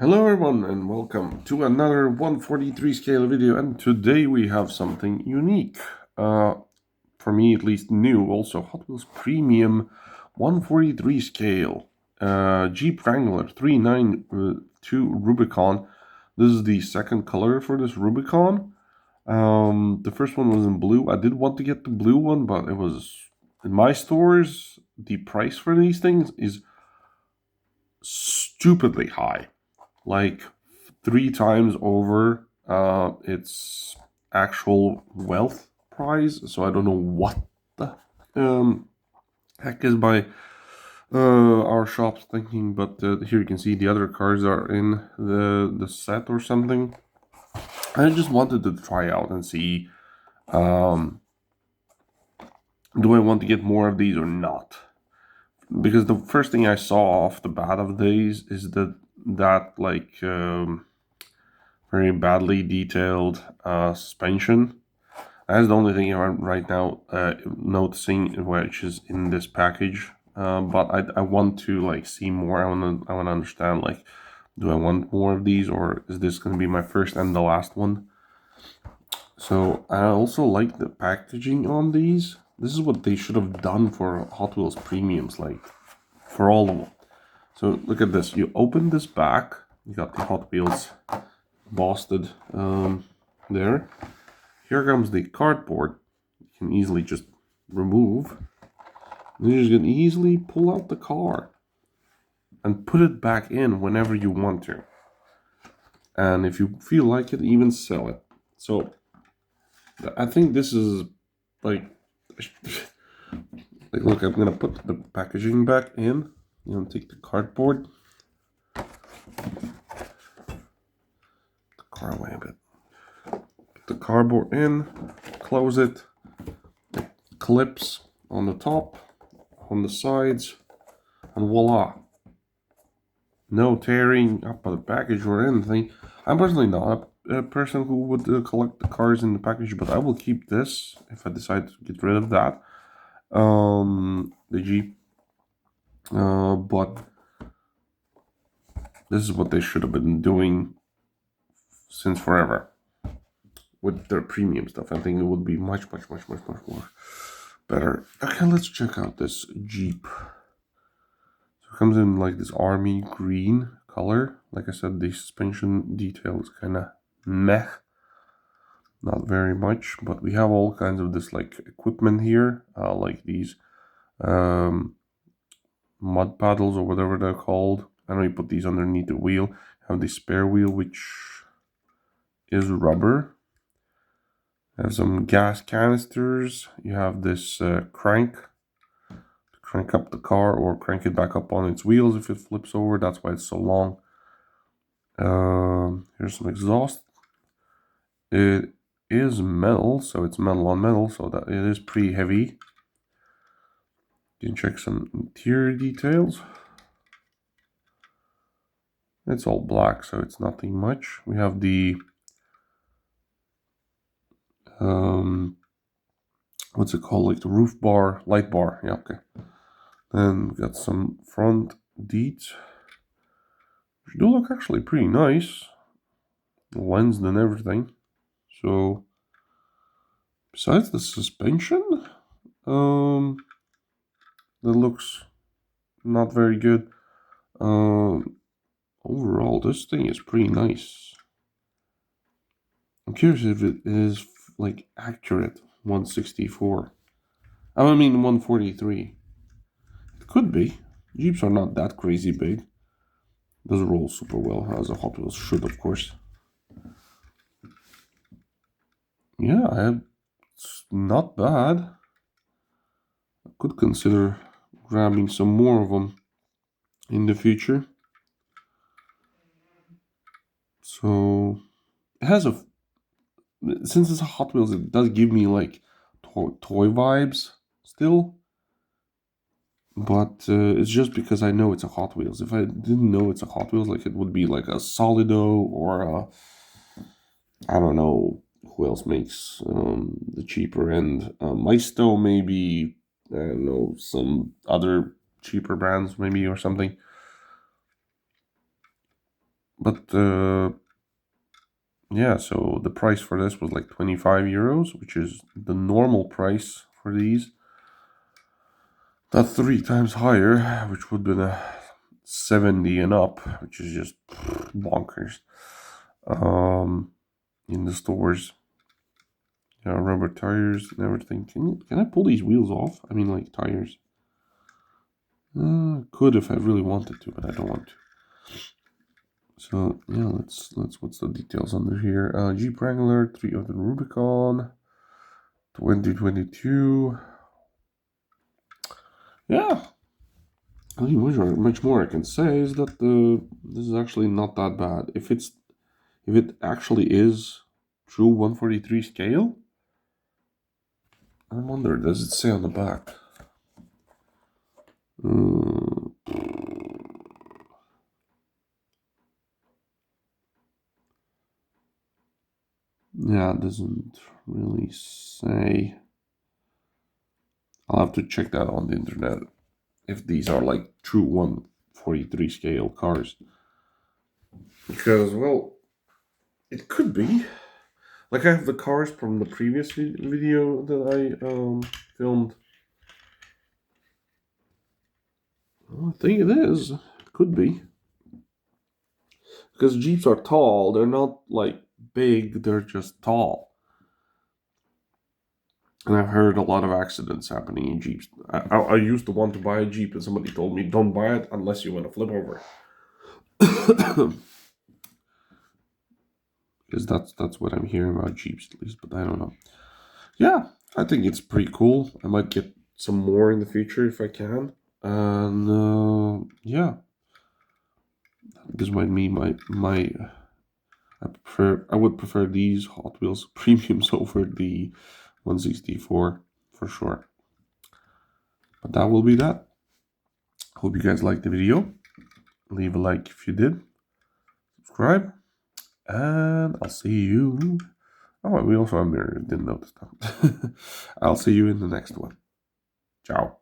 Hello everyone and welcome to another 143 scale video, and today we have something unique. For me at least new, also Hot Wheels Premium 143 scale. Jeep Wrangler 392 Rubicon. This is the second color for this Rubicon. The first one was in blue. I did want to get the blue one, but it was in my stores. The price for these things is stupidly high. Like 3 times over its actual wealth price. So I don't know what the heck is by our shops thinking, but here you can see the other cars are in the set or something. I just wanted to try out and see, do I want to get more of these or not? Because the first thing I saw off the bat of these is that very badly detailed suspension. That's the only thing I'm right now noticing, which is in this package. But I want to see more. I want to understand, do I want more of these, or is this going to be my first and the last one? So I also like the packaging on these. This is what they should have done for Hot Wheels Premiums, for all of them. So look at this. You open this back. You got the Hot Wheels bossed there. Here comes the cardboard. You can easily just remove. And you just can easily pull out the car and put it back in whenever you want to. And if you feel like it, even sell it. So I think this is like look, I'm gonna put the packaging back in. Take the cardboard. The car away a bit. Put the cardboard in, close it. It clips on the top, on the sides, and voila. No tearing up of the package or anything. I'm personally not a person who would collect the cars in the package, but I will keep this if I decide to get rid of that. The Jeep. But this is what they should have been doing since forever with their premium stuff. I think it would be much more better. Okay, let's check out this Jeep. So it comes in this army green color. Like I said, the suspension detail is kind of meh. Not very much, but we have all kinds of this equipment here, like these mud paddles or whatever they're called. I know you put these underneath the wheel. Have the spare wheel, which is rubber. Have some gas canisters. You have this crank to crank up the car or crank it back up on its wheels if it flips over. That's why it's so long. Here's some exhaust. It is metal, so it's metal on metal, so that it is pretty heavy. You can check some interior details. It's all black, so it's nothing much. We have the what's it called, the roof bar, light bar. Yeah, okay. Then we got some front deets, which do look actually pretty nice, lensed and everything. So besides the suspension, that looks not very good. Overall, this thing is pretty nice. I'm curious if it is accurate 164. I mean 143. It could be. Jeeps are not that crazy big. It does roll super well, as a Hot Wheels should, of course. Yeah, it's not bad. I could consider grabbing some more of them in the future. So it has since it's a Hot Wheels, it does give me toy vibes still. But it's just because I know it's a Hot Wheels. If I didn't know it's a Hot Wheels, it would be like a Solido or I don't know who else makes the cheaper end. Maisto, maybe. I don't know, some other cheaper brands maybe or something. But yeah, so the price for this was like 25 euros, which is the normal price for these. That's 3 times higher, which would be the 70 and up, which is just bonkers. In the stores. Yeah, rubber tires and everything. Can I pull these wheels off? I mean, like tires. Could if I really wanted to, but I don't want to. So yeah, let's what's the details under here? Jeep Wrangler 3 of the Rubicon, 2022. Yeah, I think much more I can say is that this is actually not that bad. If it actually is true 143 scale, I wonder, does it say on the back? Yeah, it doesn't really say. I'll have to check that on the internet if these are like true 143 scale cars. Because, well, it could be. Like, I have the cars from the previous video that I filmed. Well, I think it is. It could be. Because Jeeps are tall. They're not, like, big. They're just tall. And I've heard a lot of accidents happening in Jeeps. I used to want to buy a Jeep, and somebody told me, don't buy it unless you want to flip over. Because that's what I'm hearing about Jeeps, at least, but I don't know. Yeah, I think it's pretty cool. I might get some more in the future if I can. And yeah, this might be my I would prefer these Hot Wheels premiums over the 164 for sure. But that will be that. Hope you guys liked the video. Leave a like if you did. Subscribe. And I'll see you. Oh, we also have mirror. Didn't notice that. I'll see you in the next one. Ciao.